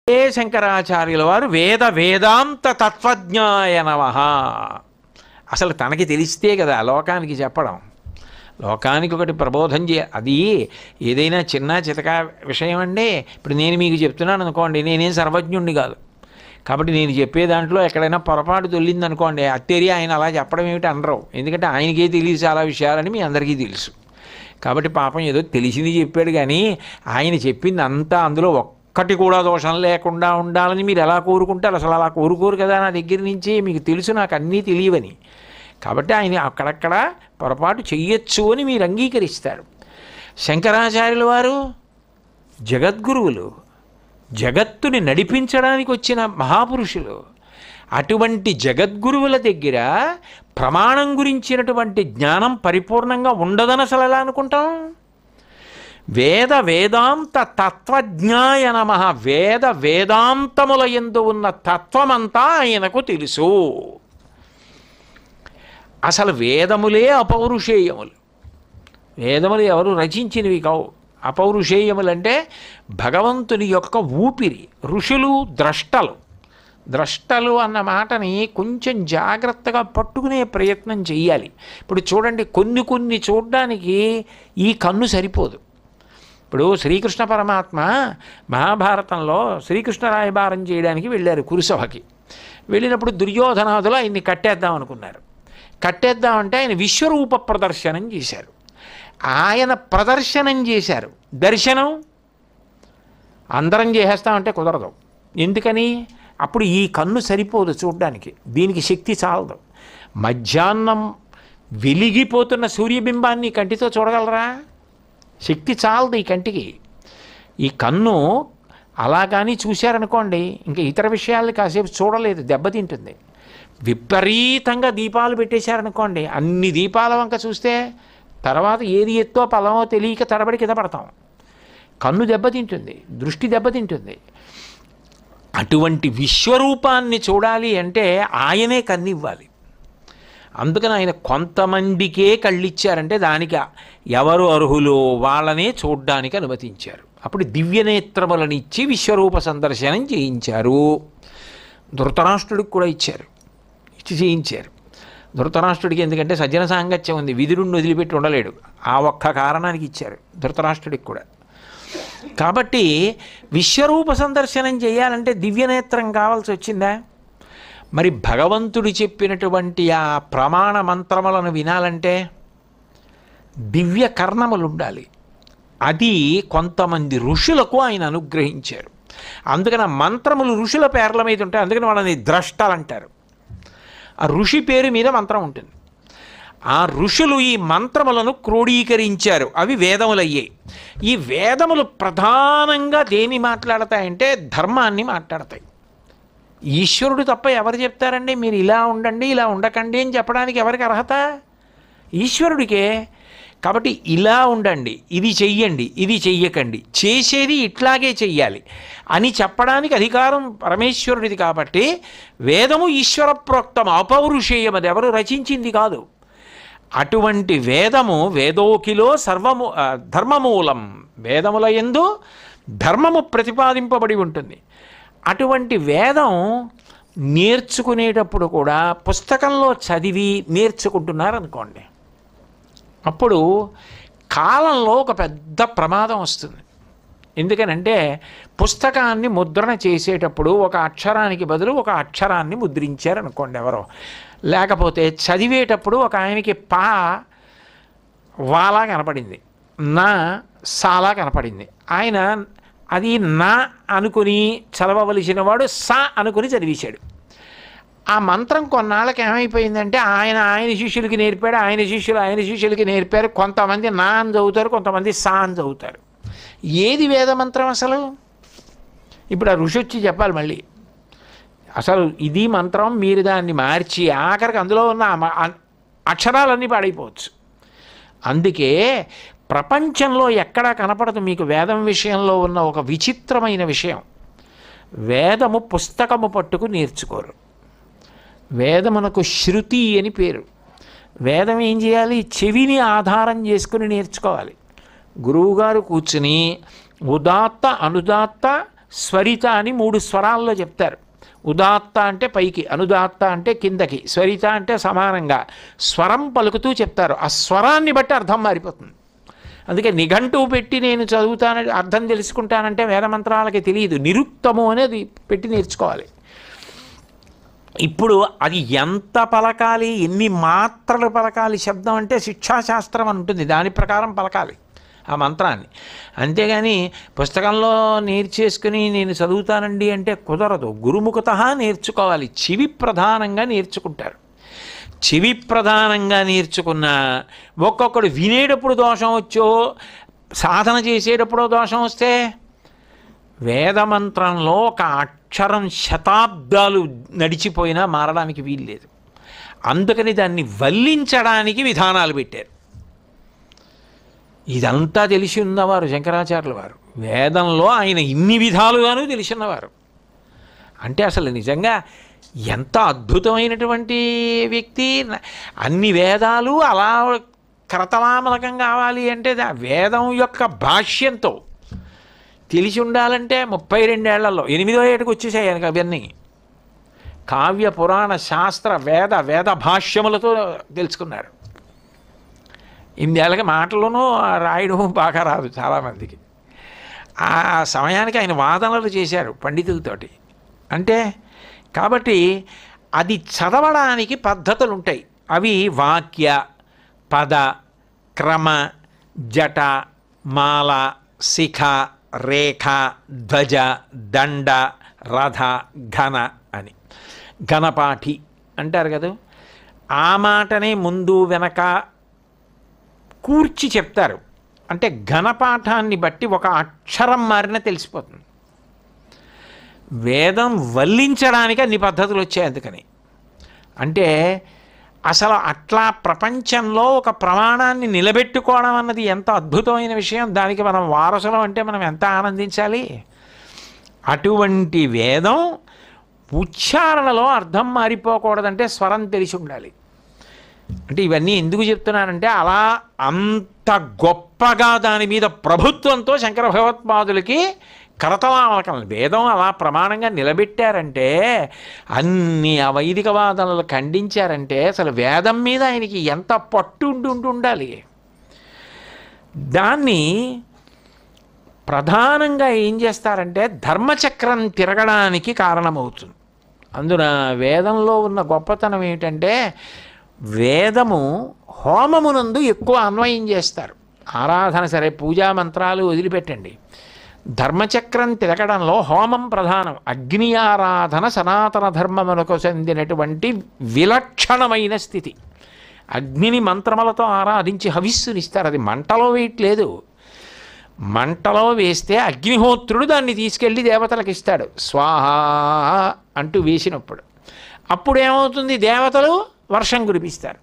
ఏ శంకరాచార్యుల వారు వేద వేదాంత తత్వజ్ఞాయ నమః. అసలు తనకి తెలిస్తే కదా లోకానికి చెప్పడం. లోకానికి ఒకటి ప్రబోధం అది ఏదైనా చిన్న చితక విషయం అండి. ఇప్పుడు నేను మీకు చెప్తున్నాను అనుకోండి, నేనేం సర్వజ్ఞుణ్ణి కాదు. కాబట్టి నేను చెప్పే దాంట్లో ఎక్కడైనా పొరపాటు తొలింది అనుకోండి, అత్తేరి ఆయన అలా చెప్పడం ఏమిటి అనరు. ఎందుకంటే ఆయనకే తెలియదు చాలా విషయాలని మీ అందరికీ తెలుసు. కాబట్టి పాపం ఏదో తెలిసింది చెప్పాడు, కానీ ఆయన చెప్పింది అంతా అందులో ఒక్కటి కూడా దోషం లేకుండా ఉండాలని మీరు ఎలా కోరుకుంటారు? అసలు అలా కోరుకోరు కదా నా దగ్గర నుంచి. మీకు తెలుసు నాకు అన్నీ తెలియవని. కాబట్టి ఆయన అక్కడక్కడ పొరపాటు చెయ్యొచ్చు అని మీరు అంగీకరిస్తారు. శంకరాచార్యుల వారు జగద్గురువులు, జగత్తుని నడిపించడానికి వచ్చిన మహాపురుషులు. అటువంటి జగద్గురువుల దగ్గర ప్రమాణం గురించినటువంటి జ్ఞానం పరిపూర్ణంగా ఉండదని అసలు ఎలా అనుకుంటాం? వేద వేదాంత తత్వజ్ఞాయ నమః. వేద వేదాంతముల యందు ఉన్న తత్వమంతా ఆయనకు తెలుసు. అసలు వేదములే అపౌరుషేయములు. వేదములు ఎవరు రచించినవి కావు. అపౌరుషేయములంటే భగవంతుని యొక్క ఊపిరి. ఋషులు ద్రష్టలు. ద్రష్టలు అన్న మాటని కొంచెం జాగ్రత్తగా పట్టుకునే ప్రయత్నం చెయ్యాలి. ఇప్పుడు చూడండి, కొన్ని చూడడానికి ఈ కన్ను సరిపోదు. ఇప్పుడు శ్రీకృష్ణ పరమాత్మ మహాభారతంలో శ్రీకృష్ణ రాయబారం చేయడానికి వెళ్ళారు కురుసభకి. వెళ్ళినప్పుడు దుర్యోధనాదులు ఆయన్ని కట్టేద్దాం అనుకున్నారు. కట్టేద్దామంటే ఆయన విశ్వరూప ప్రదర్శనం చేశారు. ఆయన ప్రదర్శనం చేశారు. దర్శనం అందరం చేసేస్తామంటే కుదరదు. ఎందుకని? అప్పుడు ఈ కన్ను సరిపోదు చూడ్డానికి, దీనికి శక్తి చాలదు. మధ్యాహ్నం వెలిగిపోతున్న సూర్యబింబాన్ని కంటితో చూడగలరా? శక్తి చాలదు ఈ కంటికి. ఈ కన్ను అలా కానీ చూశారనుకోండి, ఇంకా ఇతర విషయాలు కాసేపు చూడలేదు, దెబ్బతింటుంది. విపరీతంగా దీపాలు పెట్టేశారనుకోండి, అన్ని దీపాల వంక చూస్తే తర్వాత ఏది ఎత్తో పలమో తెలియక తడబడి కింద పడతాం. కన్ను దెబ్బతింటుంది, దృష్టి దెబ్బతింటుంది. అటువంటి విశ్వరూపాన్ని చూడాలి అంటే ఆయనే కన్ను ఇవ్వాలి. అందుకని ఆయన కొంతమందికే కళ్ళిచ్చారంటే దానికి ఎవరు అర్హులో వాళ్ళనే చూడ్డానికి అనుమతించారు. అప్పుడు దివ్యనేత్రములను ఇచ్చి విశ్వరూప సందర్శనం చేయించారు. ధృతరాష్ట్రుడికి కూడా ఇచ్చారు, ఇచ్చి చేయించారు. ధృతరాష్ట్రుడికి ఎందుకంటే సజ్జన సాంగత్యం ఉంది, విదురుణ్ణి వదిలిపెట్టి ఉండలేడు. ఆ ఒక్క కారణానికి ఇచ్చారు ధృతరాష్ట్రుడికి కూడా. కాబట్టి విశ్వరూప సందర్శనం చేయాలంటే దివ్యనేత్రం కావాల్సి వచ్చిందా? మరి భగవంతుడు చెప్పినటువంటి ఆ ప్రమాణ మంత్రములను వినాలంటే దివ్య కర్ణములు ఉండాలి. అది కొంతమంది ఋషులకు ఆయన అనుగ్రహించారు. అందుకని ఆ మంత్రములు ఋషుల పేర్ల మీద ఉంటాయి. అందుకని వాళ్ళని ద్రష్టలు అంటారు. ఆ ఋషి పేరు మీద మంత్రం ఉంటుంది. ఆ ఋషులు ఈ మంత్రములను క్రోడీకరించారు. అవి వేదములయ్యాయి. ఈ వేదములు ప్రధానంగా దేని మాట్లాడతాయంటే ధర్మాన్ని మాట్లాడతాయి. ఈశ్వరుడు తప్ప ఎవరు చెప్తారండి? మీరు ఇలా ఉండండి, ఇలా ఉండకండి అని చెప్పడానికి ఎవరికి అర్హత? ఈశ్వరుడికే. కాబట్టి ఇలా ఉండండి, ఇది చెయ్యండి, ఇది చెయ్యకండి, చేసేది ఇట్లాగే చెయ్యాలి అని చెప్పడానికి అధికారం పరమేశ్వరుడిది. కాబట్టి వేదము ఈశ్వర ప్రోక్తం, అపౌరుషేయం. అది ఎవరు రచించింది కాదు. అటువంటి వేదము వేదోకిలో సర్వము ధర్మమూలం. వేదముల యందు ధర్మము ప్రతిపాదింపబడి ఉంటుంది. అటువంటి వేదం నేర్చుకునేటప్పుడు కూడా పుస్తకంలో చదివి నేర్చుకుంటున్నారనుకోండి, అప్పుడు కాలంలో ఒక పెద్ద ప్రమాదం వస్తుంది. ఎందుకనంటే పుస్తకాన్ని ముద్రణ చేసేటప్పుడు ఒక అక్షరానికి బదులు ఒక అక్షరాన్ని ముద్రించారనుకోండి ఎవరో, లేకపోతే చదివేటప్పుడు ఒక ఆయనకి పా వాలా కనపడింది, నా సాలా కనపడింది. ఆయన అది నా అనుకుని చదవవలసిన వాడు సా అనుకుని చదివేశాడు. ఆ మంత్రం కొన్నాళ్ళకి ఏమైపోయిందంటే ఆయన శిష్యులకి నేర్పాడు, ఆయన శిష్యులకి నేర్పారు. కొంతమంది నా అని చదువుతారు, కొంతమంది సా అని చదువుతారు. ఏది వేదమంత్రం అసలు? ఇప్పుడు ఆ ఋషి వచ్చి చెప్పాలి మళ్ళీ, అసలు ఇది మంత్రం, మీరు దాన్ని మార్చి ఆఖరికి అందులో ఉన్న అక్షరాలన్నీ పాడైపోవచ్చు. అందుకే ప్రపంచంలో ఎక్కడా కనపడదు మీకు వేదం విషయంలో ఉన్న ఒక విచిత్రమైన విషయం. వేదము పుస్తకము పట్టుకు నేర్చుకోరు. వేదమునకు శృతి అని పేరు. వేదం ఏం చేయాలి? చెవిని ఆధారం చేసుకుని నేర్చుకోవాలి. గురువుగారు కూర్చుని ఉదాత్త అనుదాత్త స్వరిత అని 3 స్వరాల్లో చెప్తారు. ఉదాత్త అంటే పైకి, అనుదాత్త అంటే కిందకి, స్వరిత అంటే సమానంగా స్వరం పలుకుతూ చెప్తారు. ఆ స్వరాన్ని బట్టి అర్థం మారిపోతుంది. అందుకే నిఘంటువు పెట్టి నేను చదువుతానని అర్థం తెలుసుకుంటానంటే వేదమంత్రాలకి తెలియదు. నిరుక్తము అనేది పెట్టి నేర్చుకోవాలి. ఇప్పుడు అది ఎంత పలకాలి, ఎన్ని మాత్రలు పలకాలి శబ్దం అంటే శిక్షాశాస్త్రం అని ఉంటుంది, దాని ప్రకారం పలకాలి ఆ మంత్రాన్ని. అంతేగాని పుస్తకంలో నేర్చేసుకుని నేను చదువుతానండి అంటే కుదరదు. గురుముఖత నేర్చుకోవాలి. చెవి ప్రధానంగా నేర్చుకుంటారు. చెవి ప్రధానంగా నేర్చుకున్న ఒక్కొక్కడు వినేటప్పుడు దోషం వచ్చో, సాధన చేసేటప్పుడో దోషం వస్తే వేదమంత్రంలో ఒక అక్షరం శతాబ్దాలు నడిచిపోయినా మారడానికి వీల్లేదు. అందుకని దాన్ని వల్లించడానికి విధానాలు పెట్టారు. ఇదంతా తెలిసి ఉన్నవారు శంకరాచార్యుల వారు. వేదంలో ఆయన ఇన్ని విధాలుగాను తెలిసి ఉన్నవారు. అంటే అసలు నిజంగా ఎంత అద్భుతమైనటువంటి వ్యక్తి. అన్ని వేదాలు అలా కరతలామలకం కావాలి అంటే వేదం యొక్క భాష్యంతో తెలిసి ఉండాలంటే 32 ఏళ్లలో 8వ ఏటకు వచ్చేసాయి ఆయనకు అవన్నీ. కావ్య పురాణ శాస్త్ర వేద భాష్యములతో తెలుసుకున్నారు. 8 ఏళ్ళకి మాటలను రాయడం బాగా రాదు చాలామందికి. ఆ సమయానికి ఆయన వాదనలు చేశారు పండితులతోటి. అంటే కాబట్టి అది చదవడానికి పద్ధతులు ఉంటాయి. అవి వాక్య, పద, క్రమ, జట, మాల, శిఖ, రేఖ, ధ్వజ, దండ, రథ, ఘన అని. ఘనపాఠి అంటారు కదా, ఆ మాటనే ముందు వెనక కూర్చి చెప్తారు. అంటే ఘనపాఠాన్ని బట్టి ఒక అక్షరం మారినా తెలిసిపోతుంది. వేదం వల్లించడానికి అన్ని పద్ధతులు వచ్చాయి. అందుకని అంటే అసలు అట్లా ప్రపంచంలో ఒక ప్రమాణాన్ని నిలబెట్టుకోవడం అన్నది ఎంత అద్భుతమైన విషయం. దానికి మనం వారసులం అంటే మనం ఎంత ఆనందించాలి. అటువంటి వేదం ఉచ్చారణలో అర్థం మారిపోకూడదంటే స్వరం తెలిసి ఉండాలి. అంటే ఇవన్నీ ఎందుకు చెప్తున్నానంటే అలా అంత గొప్పగా దాని మీద ప్రభుత్వంతో శంకర భగవత్పాదులకి కరతలామలకం. వేదం అలా ప్రమాణంగా నిలబెట్టారంటే, అన్ని అవైదిక వాదనలు ఖండించారంటే అసలు వేదం మీద ఆయనకి ఎంత పట్టు ఉండాలి. దాన్ని ప్రధానంగా ఏం చేస్తారంటే ధర్మచక్రం తిరగడానికి కారణమవుతుంది. అందున వేదంలో ఉన్న గొప్పతనం ఏమిటంటే వేదము హోమమునందు ఎక్కువ అన్వయం చేస్తారు. ఆరాధన సరే, పూజా మంత్రాలు వదిలిపెట్టండి, ధర్మచక్రం తిరగడంలో హోమం ప్రధానం. అగ్ని ఆరాధన సనాతన ధర్మమునకు చెందినటువంటి విలక్షణమైన స్థితి. అగ్నిని మంత్రములతో ఆరాధించి హవిస్సునిస్తారు. అది మంటలో వేయట్లేదు. మంటలో వేస్తే అగ్నిహోత్రుడు దాన్ని తీసుకెళ్ళి దేవతలకు ఇస్తాడు స్వాహ అంటూ వేసినప్పుడు. అప్పుడు ఏమవుతుంది? దేవతలు వర్షం కురిపిస్తారు.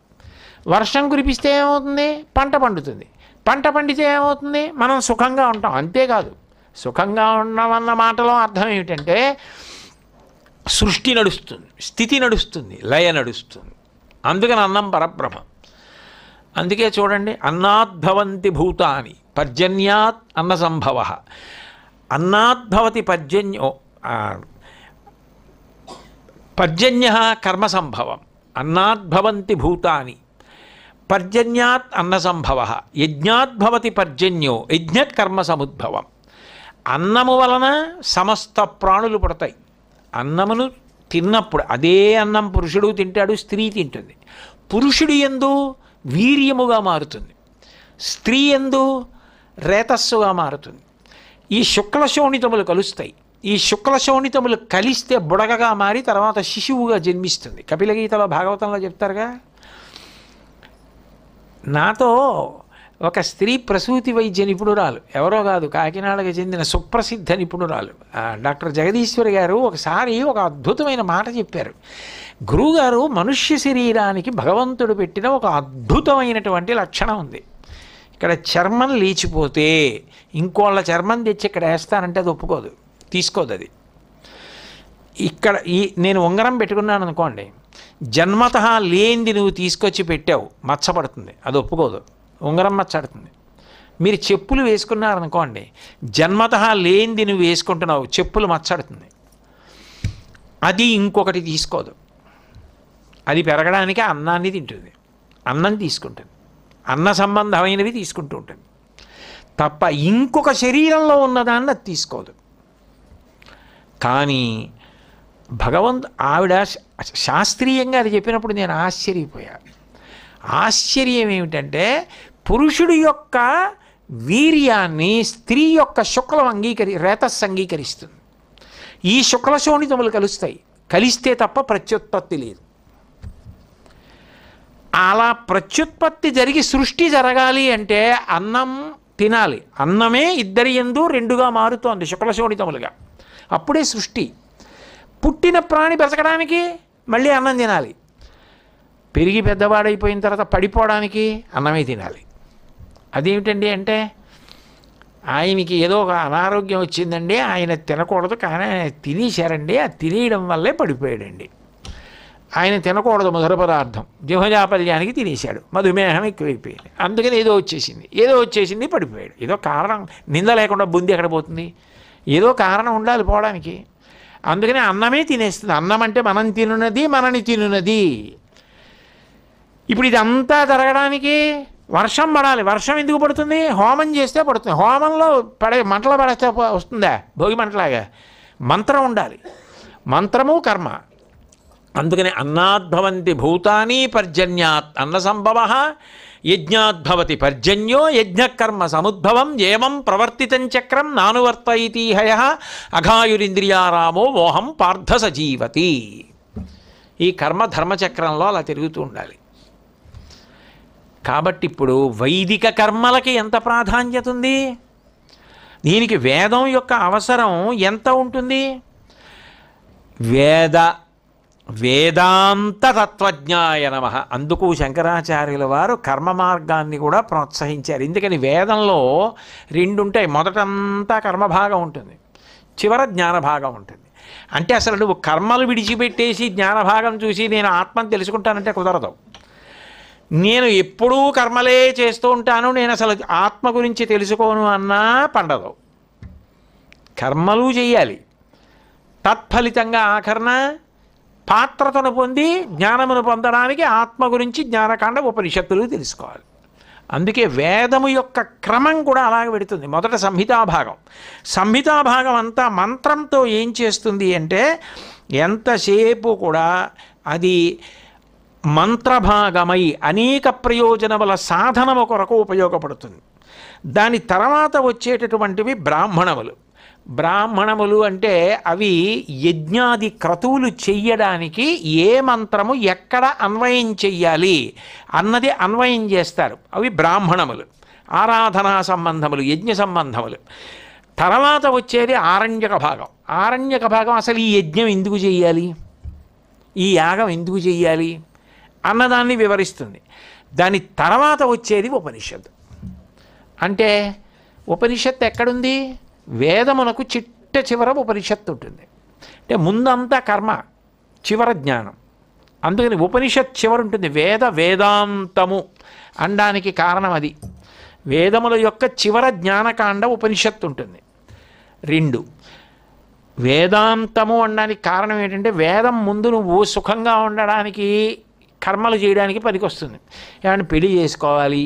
వర్షం కురిపిస్తే ఏమవుతుంది? పంట పండుతుంది. పంట పండితే ఏమవుతుంది? మనం సుఖంగా ఉంటాం. అంతేకాదు, సుఖంగా ఉండమన్న మాటలో అర్థం ఏమిటంటే సృష్టి నడుస్తుంది, స్థితి నడుస్తుంది, లయ నడుస్తుంది. అందుకని అన్నం పరబ్రహ్మం. అందుకే చూడండి, అన్నాద్భవంతి భూతాని పర్జన్యాత్ అన్న సంభవ. అన్నాద్భవతి పర్జన్యో పర్జన్య కర్మ సంభవం. అన్నాద్భవంతి భూతాని పర్జన్యాత్ అన్న సంభవ. యజ్ఞాద్భవతి పర్జన్యో యజ్ఞకర్మ సముద్భవం. అన్నము వలన సమస్త ప్రాణులు పుడతాయి. అన్నమును తిన్నప్పుడు అదే అన్నం పురుషుడు తింటాడు, స్త్రీ తింటుంది. పురుషుడు యందు వీర్యముగా మారుతుంది, స్త్రీ యందు రేతస్సుగా మారుతుంది. ఈ శుక్లశోణితములు కలుస్తాయి. ఈ శుక్లశోణితములు కలిస్తే బుడగగా మారి తర్వాత శిశువుగా జన్మిస్తుంది. కపిలగీతలో భాగవతంలో చెప్తారుగా. నాతో ఒక స్త్రీ ప్రసూతి వైద్య నిపుణురాలు, ఎవరో కాదు, కాకినాడకు చెందిన సుప్రసిద్ధ నిపుణురాలు డాక్టర్ జగదీశ్వరి గారు ఒకసారి ఒక అద్భుతమైన మాట చెప్పారు. గురువుగారు, మనుష్య శరీరానికి భగవంతుడు పెట్టిన ఒక అద్భుతమైనటువంటి లక్షణం ఉంది. ఇక్కడ చర్మం లేచిపోతే ఇంకోళ్ళ చర్మం తెచ్చి ఇక్కడ వేస్తానంటే అది ఒప్పుకోదు, తీసుకోదు. అది ఇక్కడ నేను ఉంగరం పెట్టుకున్నాను అనుకోండి, జన్మతః లేనిది నువ్వు తీసుకొచ్చి పెట్టావు, మచ్చపడుతుంది, అది ఒప్పుకోదు, ఉంగరం మచ్చడుతుంది. మీరు చెప్పులు వేసుకున్నారనుకోండి, జన్మతః లేనిది నువ్వు వేసుకుంటున్నావు, చెప్పులు మచ్చడుతుంది. అది ఇంకొకటి తీసుకోదు. అది పెరగడానికి అన్నాన్ని తింటుంది, అన్నం తీసుకుంటుంది, అన్న సంబంధమైనవి తీసుకుంటూ ఉంటుంది తప్ప ఇంకొక శరీరంలో ఉన్నదాన్ని అది తీసుకోదు. కానీ ఆవిడ శాస్త్రీయంగా అది చెప్పినప్పుడు నేను ఆశ్చర్యపోయాను. ఆశ్చర్యం ఏమిటంటే పురుషుడి యొక్క వీర్యాన్ని స్త్రీ యొక్క శుక్లం రేతస్సు అంగీకరిస్తుంది. ఈ శుక్ల శోణితములు కలుస్తాయి, కలిస్తే తప్ప ప్రత్యుత్పత్తి లేదు. అలా ప్రత్యుత్పత్తి జరిగి సృష్టి జరగాలి అంటే అన్నం తినాలి. అన్నమే ఇద్దరి యందు రెండుగా మారుతోంది శుక్లశోణితములుగా, అప్పుడే సృష్టి. పుట్టిన ప్రాణి బ్రతకడానికి మళ్ళీ అన్నం తినాలి, పెరిగి పెద్దవాడైపోయిన తర్వాత పడిపోవడానికి అన్నమే తినాలి. అదేమిటండి అంటే ఆయనకి ఏదో ఒక అనారోగ్యం వచ్చిందండి, ఆయన తినకూడదు, కానీ ఆయన తినేశారండి, ఆ తినేయడం వల్లే పడిపోయాడండి. ఆయన తినకూడదు మధుర పదార్థం, జిహ్వజాపల్యానికి తినేశాడు, మధుమేహం ఎక్కువైపోయింది, అందుకని ఏదో వచ్చేసింది పడిపోయాడు. ఏదో కారణం, నింద లేకుండా బుంది ఎక్కడ పోతుంది, ఏదో కారణం ఉండాలి పోవడానికి. అందుకని అన్నమే తినేస్తుంది. అన్నం అంటే మనం తినున్నది, మనని తినున్నది. ఇప్పుడు ఇదంతా జరగడానికి వర్షం పడాలి. వర్షం ఎందుకు పడుతుంది? హోమం చేస్తే పడుతుంది. హోమంలో మంటలు పడేస్తే వస్తుందా? భోగి మంటలాగా. మంత్రం ఉండాలి, మంత్రము కర్మ. అందుకని అన్నాద్భవంతి భూతాని పర్జన్యాత్ అన్న సంభవ, యజ్ఞాద్భవతి పర్జన్యో యజ్ఞకర్మ సముద్భవం, ఏవం ప్రవర్తితం చక్రం నానువర్తయితి హయ అఘాయురింద్రియారామో మోహం పార్థ సజీవతి. ఈ కర్మ ధర్మచక్రంలో అలా తిరుగుతూ ఉండాలి. కాబట్టి ఇప్పుడు వైదిక కర్మలకి ఎంత ప్రాధాన్యత ఉంది, దీనికి వేదం యొక్క అవసరం ఎంత ఉంటుంది? వేదాంత తత్వజ్ఞాయ నమః. అందుకు శంకరాచార్యుల వారు కర్మ మార్గాన్ని కూడా ప్రోత్సహించారు. ఎందుకని వేదంలో రెండు ఉంటాయి. మొదటంతా కర్మభాగం ఉంటుంది, చివర జ్ఞానభాగం ఉంటుంది. అంటే అసలు నువ్వు కర్మలు విడిచిపెట్టేసి జ్ఞానభాగం చూసి నేను ఆత్మను తెలుసుకుంటానంటే కుదరదు. నేను ఎప్పుడూ కర్మలే చేస్తూ ఉంటాను, నేను అసలు ఆత్మ గురించి తెలుసుకోను అన్నా పండదు. కర్మలు చెయ్యాలి, తత్ఫలితంగా ఆఖరణ పాత్రతను పొంది జ్ఞానమును పొందడానికి ఆత్మ గురించి జ్ఞానకాండ ఉపనిషత్తులు తెలుసుకోవాలి. అందుకే వేదము యొక్క క్రమం కూడా అలాగే పెడుతుంది. మొదట సంహితాభాగం, సంహితాభాగం అంతా మంత్రంతో ఏం చేస్తుంది అంటే ఎంతసేపు కూడా అది మంత్రభాగమై అనేక ప్రయోజనముల సాధనము కొరకు ఉపయోగపడుతుంది. దాని తర్వాత వచ్చేటటువంటివి బ్రాహ్మణములు. బ్రాహ్మణములు అంటే అవి యజ్ఞాది క్రతువులు చెయ్యడానికి ఏ మంత్రము ఎక్కడ అన్వయం చెయ్యాలి అన్నది అన్వయం చేస్తారు. అవి బ్రాహ్మణములు, ఆరాధనా సంబంధములు, యజ్ఞ సంబంధములు. తర్వాత వచ్చేది ఆరణ్యక భాగం. ఆరణ్యక భాగం అసలు ఈ యజ్ఞం ఎందుకు చెయ్యాలి, ఈ యాగం ఎందుకు చెయ్యాలి అన్నదాన్ని వివరిస్తుంది. దాని తర్వాత వచ్చేది ఉపనిషత్తు. అంటే ఉపనిషత్తు ఎక్కడుంది? వేదమునకు చిట్ట చివర ఉపనిషత్తు ఉంటుంది. అంటే ముందంతా కర్మ, చివర జ్ఞానం. అందుకని ఉపనిషత్ చివర ఉంటుంది. వేదాంతము అనడానికి కారణం అది. వేదముల యొక్క చివర జ్ఞానకాండ ఉపనిషత్తు ఉంటుంది. రెండు వేదాంతము అనడానికి కారణం ఏంటంటే వేదం ముందు నువ్వు సుఖంగా ఉండడానికి కర్మలు చేయడానికి పనికొస్తుంది. ఏమంటే పెళ్లి చేసుకోవాలి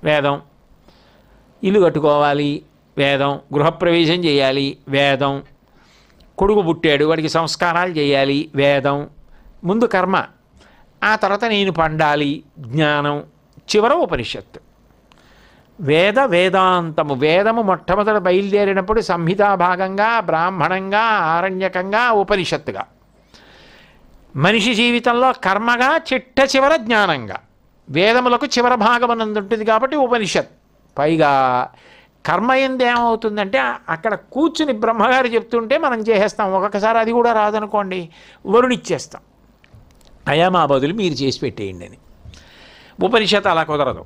వేదం, ఇల్లు కట్టుకోవాలి వేదం, గృహప్రవేశం చేయాలి వేదం, కొడుకు పుట్టాడు వాడికి సంస్కారాలు చేయాలి వేదం. ముందు కర్మ, ఆ తర్వాత నేను పండాలి జ్ఞానం, చివర ఉపనిషత్తు. వేదాంతము. వేదము మొట్టమొదట బయలుదేరినప్పుడు సంహితాభాగంగా, బ్రాహ్మణంగా, ఆరణ్యకంగా, ఉపనిషత్తుగా. మనిషి జీవితంలో కర్మగా, చిట్ట చివర జ్ఞానంగా. వేదములకు చివర భాగం అన్నది ఉంటుంది కాబట్టి ఉపనిషత్. పైగా కర్మ ఎందు ఏమవుతుందంటే అక్కడ కూర్చుని బ్రహ్మగారు చెప్తుంటే మనం చేసేస్తాం. ఒక్కొక్కసారి అది కూడా రాదనుకోండి, వరుణిచ్చేస్తాం, అయా మా బదులు మీరు చేసి పెట్టేయండి అని. ఉపనిషత్ అలా కుదరదు.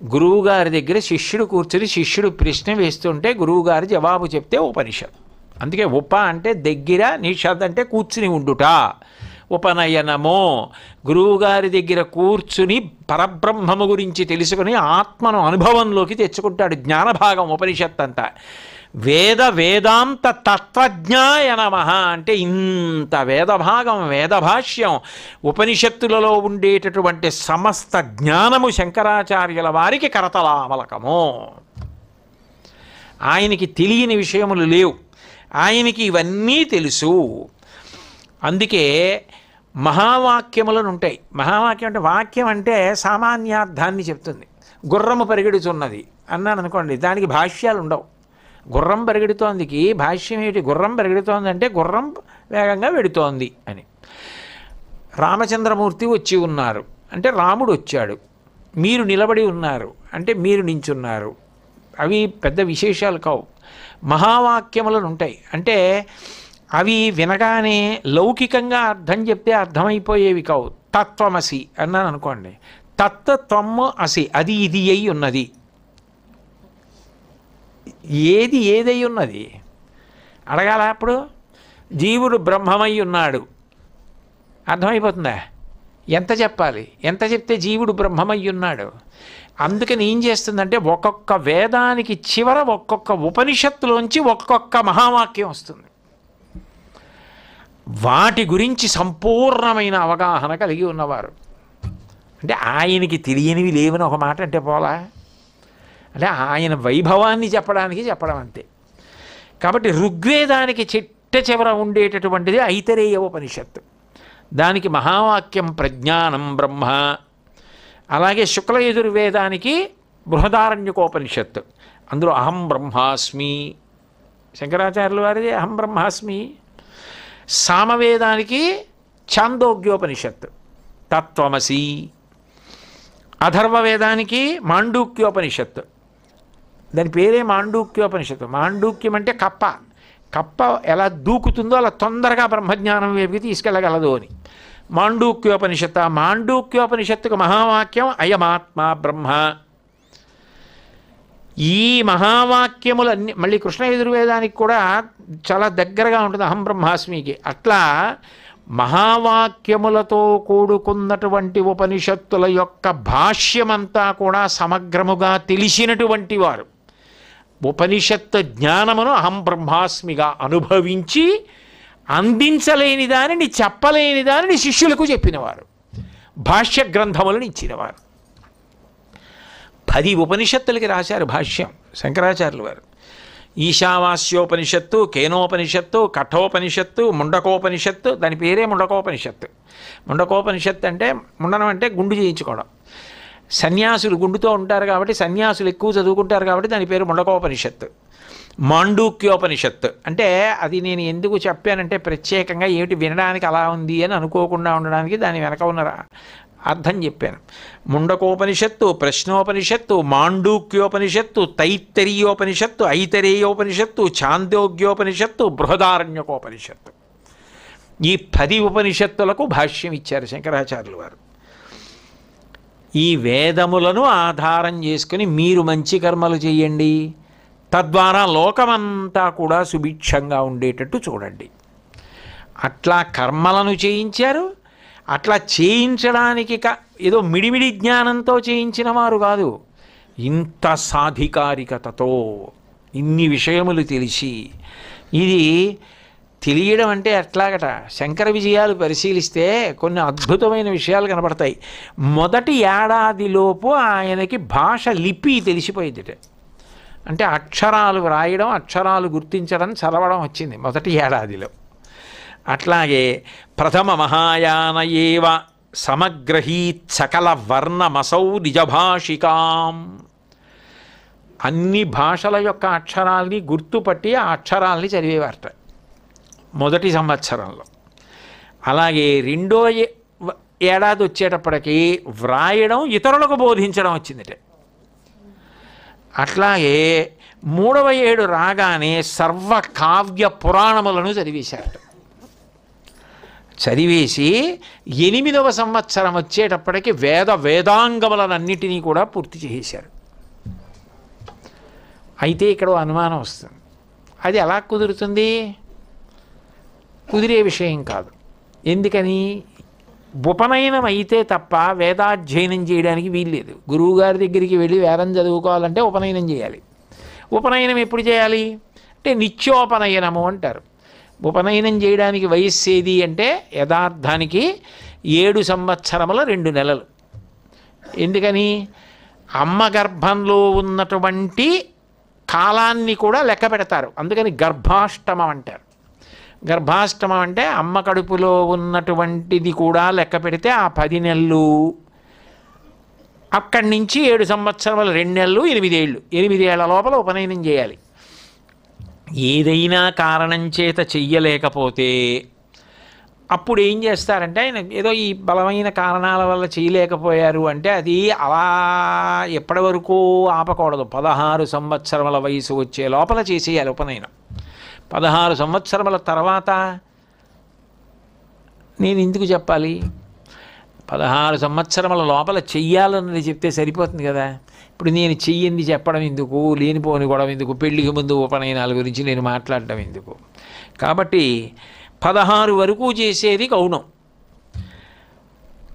గురువుగారి దగ్గర శిష్యుడు కూర్చుని శిష్యుడు ప్రశ్న వేస్తుంటే గురువుగారు జవాబు చెప్తే ఉపనిషత్. అందుకే ఉప అంటే దగ్గర, నిషద్ అంటే కూర్చుని ఉండుట. ఉపనయనమో, గురువుగారి దగ్గర కూర్చుని పరబ్రహ్మము గురించి తెలుసుకుని ఆత్మను అనుభవంలోకి తెచ్చుకుంటాడు. జ్ఞానభాగం ఉపనిషత్ అంతా. వేద వేదాంత తత్వజ్ఞాయ నమః అంటే ఇంత వేదభాగం, వేదభాష్యం, ఉపనిషత్తులలో ఉండేటటువంటి సమస్త జ్ఞానము శంకరాచార్యుల వారికి కరతలామలకము. ఆయనకి తెలియని విషయములు లేవు, ఆయనకి ఇవన్నీ తెలుసు. అందుకే మహావాక్యములను ఉంటాయి. మహావాక్యం అంటే, వాక్యం అంటే సామాన్యార్థాన్ని చెప్తుంది. గుర్రము పరిగెడుతున్నది అన్నాను అనుకోండి, దానికి భాష్యాలు ఉండవు. గుర్రం పరిగెడుతోందికి భాష్యం ఏమిటి? గుర్రం పరిగెడుతోంది అంటే గుర్రం వేగంగా వెడుతోంది అని. రామచంద్రమూర్తి వచ్చి ఉన్నారు అంటే రాముడు వచ్చాడు. మీరు నిలబడి ఉన్నారు అంటే మీరు నించున్నారు. అవి పెద్ద విశేషాలు కావు. మహావాక్యములను ఉంటాయి అంటే అవి వినగానే లౌకికంగా అర్థం చెప్తే అర్థమైపోయేవి కావు. తత్వమసి అన్నాను అనుకోండి, తత్వము అసి, అది ఇది అయి ఉన్నది. ఏది ఏదై ఉన్నది అడగాల. అప్పుడు జీవుడు బ్రహ్మమై ఉన్నాడు అర్థమైపోతుందా? ఎంత చెప్పాలి? ఎంత చెప్తే జీవుడు బ్రహ్మమై ఉన్నాడు? అందుకని ఏం చేస్తుందంటే ఒక్కొక్క వేదానికి చివర ఒక్కొక్క ఉపనిషత్తులోంచి ఒక్కొక్క మహావాక్యం వస్తుంది. వాటి గురించి సంపూర్ణమైన అవగాహన కలిగి ఉన్నవారు. అంటే ఆయనకి తెలియనివి లేవని ఒక మాట అంటే పోలా, అంటే ఆయన వైభవాన్ని చెప్పడం అంతే. కాబట్టి ఋగ్వేదానికి చిట్ట చివర ఉండేటటువంటిది ఐతరేయ ఉపనిషత్తు. దానికి మహావాక్యం ప్రజ్ఞానం బ్రహ్మ. అలాగే శుక్ల యజుర్వేదానికి బృహదారణ్యకోపనిషత్తు, అందులో అహం బ్రహ్మాస్మి, శంకరాచార్యుల వారిది అహం బ్రహ్మాస్మి. సామవేదానికి ఛాందోగ్యోపనిషత్తు తత్వమసి. అథర్వవేదానికి మాండూక్యోపనిషత్తు, దాని పేరే మాండూక్యోపనిషత్తు. మాండూక్యం అంటే కప్ప. కప్ప ఎలా దూకుతుందో అలా తొందరగా బ్రహ్మజ్ఞానం వైపుకి తీసుకెళ్ళగలదు అని మాండూక్యోపనిషత్తు. ఆ మాండూక్యోపనిషత్తుకు మహావాక్యం అయమాత్మ బ్రహ్మ. ఈ మహావాక్యములన్నీ మళ్ళీ కృష్ణ యజుర్వేదానికి కూడా చాలా దగ్గరగా ఉంటుంది అహం బ్రహ్మాస్మికి. అట్లా మహావాక్యములతో కూడుకున్నటువంటి ఉపనిషత్తుల యొక్క భాష్యమంతా కూడా సమగ్రముగా తెలిసినటువంటి వారు ఉపనిషత్తు జ్ఞానమును అహం బ్రహ్మాస్మిగా అనుభవించి అందించలేని దానిని, చెప్పలేని దానిని శిష్యులకు చెప్పినవారు, భాష్య గ్రంథములను ఇచ్చినవారు. 10 ఉపనిషత్తులకి రాశారు భాష్యం శంకరాచార్యుల వారు. ఈశావాస్యోపనిషత్తు, కేనోపనిషత్తు, కఠోపనిషత్తు, ముండకోపనిషత్తు. దాని పేరే ముండకోపనిషత్తు. ముండకోపనిషత్తు అంటే ముండనం అంటే గుండు చేయించుకోవడం. సన్యాసులు గుండుతో ఉంటారు కాబట్టి, సన్యాసులు ఎక్కువ చదువుకుంటారు కాబట్టి దాని పేరు ముండకోపనిషత్తు. మాండూక్యోపనిషత్తు అంటే అది నేను ఎందుకు చెప్పానంటే ప్రత్యేకంగా ఏమిటి వినడానికి అలా ఉంది అని అనుకోకుండా ఉండడానికి దాని వెనక ఉన్న అర్థం చెప్పాను. ముండకోపనిషత్తు, ప్రశ్నోపనిషత్తు, మాండూక్యోపనిషత్తు, తైత్తరీయోపనిషత్తు, ఐతరేయోపనిషత్తు, ఛాందోగ్యోపనిషత్తు, బృహదారణ్యకోపనిషత్తు. ఈ 10 ఉపనిషత్తులకు భాష్యం ఇచ్చారు శంకరాచార్యుల వారు. ఈ వేదములను ఆధారం చేసుకుని మీరు మంచి కర్మలు చేయండి, తద్వారా లోకమంతా కూడా సుభిక్షంగా ఉండేటట్టు చూడండి. అట్లా కర్మలను చేయించారు. అట్లా చేయించడానికి ఏదో మిడిమిడి జ్ఞానంతో చేయించిన వారు కాదు, ఇంత సాధికారికతతో ఇన్ని విషయములు తెలిసి. ఇది తెలియడం అంటే ఎట్లాగట, శంకర విజయాలు పరిశీలిస్తే కొన్ని అద్భుతమైన విషయాలు కనబడతాయి. మొదటి ఏడాదిలోపు ఆయనకి భాష లిపి తెలిసిపోయిందిట. అంటే అక్షరాలు వ్రాయడం, అక్షరాలు గుర్తించడం, చదవడం వచ్చింది మొదటి ఏడాదిలో. అట్లాగే ప్రథమ మహాయాన ఏవ సమగ్రహీత్ సకల వర్ణమసౌ నిజభాషికాం. అన్ని భాషల యొక్క అక్షరాల్ని గుర్తుపట్టి ఆ అక్షరాల్ని చదివేవారట మొదటి సంవత్సరంలో. అలాగే రెండో ఏడాది వచ్చేటప్పటికి వ్రాయడం, ఇతరులకు బోధించడం వచ్చిందిట. అట్లాగే 3వ ఏడు రాగానే సర్వ కావ్య పురాణములను చదివేశారట. చదివేసి 8వ సంవత్సరం వచ్చేటప్పటికి వేదాంగములనన్నిటినీ కూడా పూర్తి చేశారు. అయితే ఇక్కడ అనుమానం వస్తుంది, అది ఎలా కుదురుతుంది? కుదిరే విషయం కాదు. ఎందుకని? ఉపనయనం అయితే తప్ప వేదాధ్యయనం చేయడానికి వీల్లేదు. గురువుగారి దగ్గరికి వెళ్ళి వేదం చదువుకోవాలంటే ఉపనయనం చేయాలి. ఉపనయనం ఎప్పుడు చేయాలి అంటే నిత్యోపనయనము అంటారు. ఉపనయనం చేయడానికి వయస్సు ఏది అంటే యథార్థానికి 7 సంవత్సరముల 2 నెలలు. ఎందుకని? అమ్మ గర్భంలో ఉన్నటువంటి కాలాన్ని కూడా లెక్క పెడతారు. అందుకని గర్భాష్టమం అంటారు. గర్భాష్టమం అంటే అమ్మ కడుపులో ఉన్నటువంటిది కూడా లెక్క పెడితే ఆ 10 నెలలు, అక్కడి నుంచి 7 సంవత్సరముల 2 నెలలు 8 ఏళ్ళు, 8 ఏళ్ల లోపల ఉపనయనం చేయాలి. ఏదైనా కారణం చేత చెయ్యలేకపోతే అప్పుడు ఏం చేస్తారంటే, ఆయన ఏదో ఈ బలమైన కారణాల వల్ల చేయలేకపోయారు అంటే అది అలా ఎప్పటి వరకు ఆపకూడదు. 16 సంవత్సరముల వయసు వచ్చే లోపల చేసేయాలి ఉపనయనం. 16 సంవత్సరముల తర్వాత నేను ఎందుకు చెప్పాలి? 16 సంవత్సరముల లోపల చెయ్యాలన్నది చెప్తే సరిపోతుంది కదా. ఇప్పుడు నేను చెయ్యింది చెప్పడం ఎందుకు, లేనిపోని గొడవ ఎందుకు, పెళ్లికి ముందు ఉపనయనాల గురించి నేను మాట్లాడటం ఎందుకు. కాబట్టి 16 వరకు చేసేది గౌణం.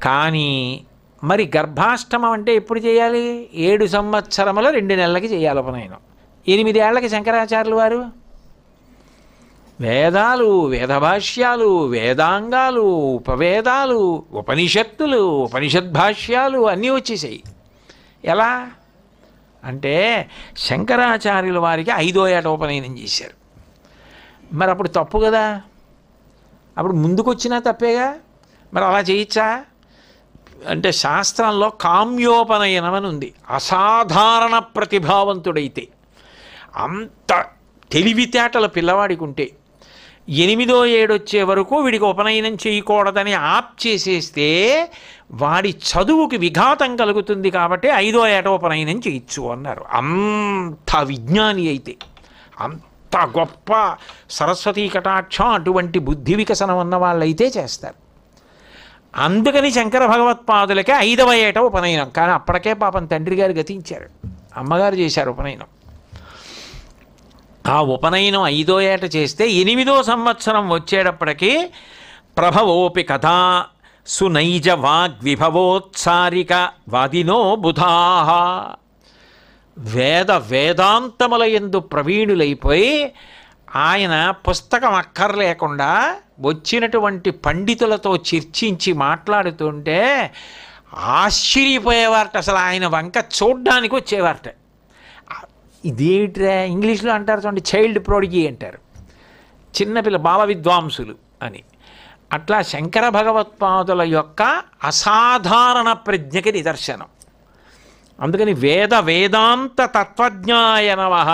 కానీ మరి గర్భాష్టమం అంటే ఎప్పుడు చేయాలి? 7 సంవత్సరముల 2 నెలలకి చేయాలి ఉపనయనం. 8 ఏళ్లకి శంకరాచార్యులు వారు వేదాలు, వేదభాష్యాలు, వేదాంగాలు, ఉపవేదాలు, ఉపనిషత్తులు, ఉపనిషద్భాష్యాలు అన్నీ వచ్చేసాయి. ఎలా అంటే శంకరాచార్యుల వారికి 5వ ఏట ఉపనయనం చేశారు. మరి అప్పుడు తప్పు కదా, అప్పుడు ముందుకొచ్చినా తప్పేగా. మరి అలా చేయొచ్చా అంటే శాస్త్రంలో కామ్యోపనయనం అని ఉంది. అసాధారణ ప్రతిభావంతుడైతే, అంత తెలివితేటల పిల్లవాడికి ఉంటే 8వ ఏడు వచ్చే వరకు వీడికి ఉపనయనం చేయకూడదని ఆప్ చేసేస్తే వాడి చదువుకి విఘాతం కలుగుతుంది. కాబట్టి 5వ ఏట ఉపనయనం చేయొచ్చు అన్నారు. అంత విజ్ఞాని అయితే, అంత గొప్ప సరస్వతీ కటాక్షం అటువంటి బుద్ధి వికసనం ఉన్న వాళ్ళైతే చేస్తారు. అందుకని శంకర భగవత్పాదులకే 5వ ఏట ఉపనయనం. కానీ అప్పటికే పాపం తండ్రి గారు గతించారు, అమ్మగారు చేశారు ఉపనయనం. ఆ ఉపనయనం 5వ ఏట చేస్తే 8వ సంవత్సరం వచ్చేటప్పటికీ ప్రభవోపి కథా సునైజ వాగ్విభవోత్సారిక వాదినో బుధాహ, వేదాంతముల యందు ప్రవీణులైపోయి ఆయన పుస్తకం అక్కర్లేకుండా వచ్చినటువంటి పండితులతో చర్చించి మాట్లాడుతుంటే ఆశ్చర్యపోయేవారట. అసలు ఆయన వంక చూడ్డానికి వచ్చేవారట. ఇదేమిట్రా, ఇంగ్లీష్లో అంటారు చూడండి, చైల్డ్ ప్రోడిగీ అంటారు, చిన్నపిల్ల బాల విద్వాంసులు అని. అట్లా శంకర భగవత్పాదుల యొక్క అసాధారణ ప్రజ్ఞకి నిదర్శనం. అందుకని వేదాంత తత్వజ్ఞాయ నమః,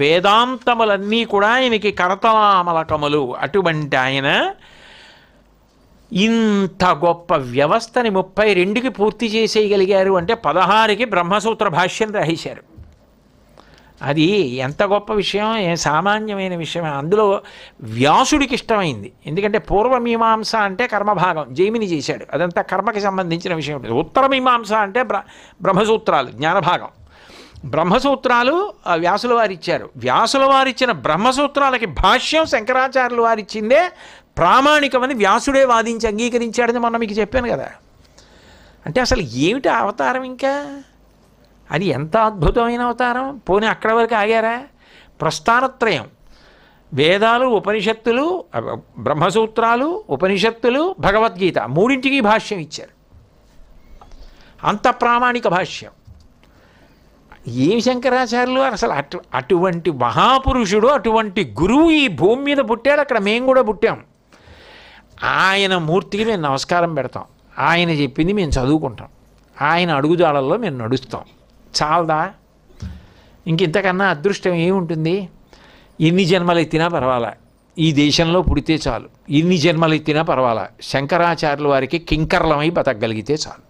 వేదాంతములన్నీ కూడా ఆయనకి కరతలామలకములు. అటువంటి ఆయన ఇంత గొప్ప వ్యవస్థని 32కి పూర్తి చేసేయగలిగారు అంటే 16కి బ్రహ్మసూత్ర భాష్యం రాసేశారు. అది ఎంత గొప్ప విషయం, సామాన్యమైన విషయం. అందులో వ్యాసుడికి ఇష్టమైంది. ఎందుకంటే పూర్వమీమాంస అంటే కర్మభాగం జైమిని చేశాడు, అదంతా కర్మకి సంబంధించిన విషయం. ఉత్తరమీమాంస అంటే బ్రహ్మసూత్రాలు జ్ఞానభాగం. బ్రహ్మసూత్రాలు వ్యాసుల వారు ఇచ్చారు. వ్యాసుల వారు ఇచ్చిన బ్రహ్మసూత్రాలకి భాష్యం శంకరాచార్యులు వారు ఇచ్చిందే ప్రామాణికమని వ్యాసుడే వాదించి అంగీకరించాడని మొన్న మీకు చెప్పాను కదా. అంటే అసలు ఏమిటి అవతారం, ఇంకా అది ఎంత అద్భుతమైన అవతారం. పోనీ అక్కడ వరకు ఆగారా? ప్రస్థానత్రయం, వేదాలు, ఉపనిషత్తులు, బ్రహ్మసూత్రాలు, ఉపనిషత్తులు, భగవద్గీత, 3ంటికి భాష్యం ఇచ్చారు. అంత ప్రామాణిక భాష్యం. ఏం శంకరాచార్యులు అసలు అటువంటి మహాపురుషుడు, అటువంటి గురువు ఈ భూమి మీద పుట్టాడు. అక్కడ మేము కూడా పుట్టాం. ఆయన మూర్తికి మేము నమస్కారం పెడతాం, ఆయన చెప్పింది మేము చదువుకుంటాం, ఆయన అడుగుజాడల్లో మేము నడుస్తాం. చాలదా? ఇంతకన్నా అదృష్టం ఏముంటుంది? ఎన్ని జన్మలు ఎత్తినా పర్వాలా, ఈ దేశంలో పుడితే చాలు. ఎన్ని జన్మలు ఎత్తినా పర్వాలా, శంకరాచార్యుల వారికి కింకర్లమై బతకగలిగితే చాలు.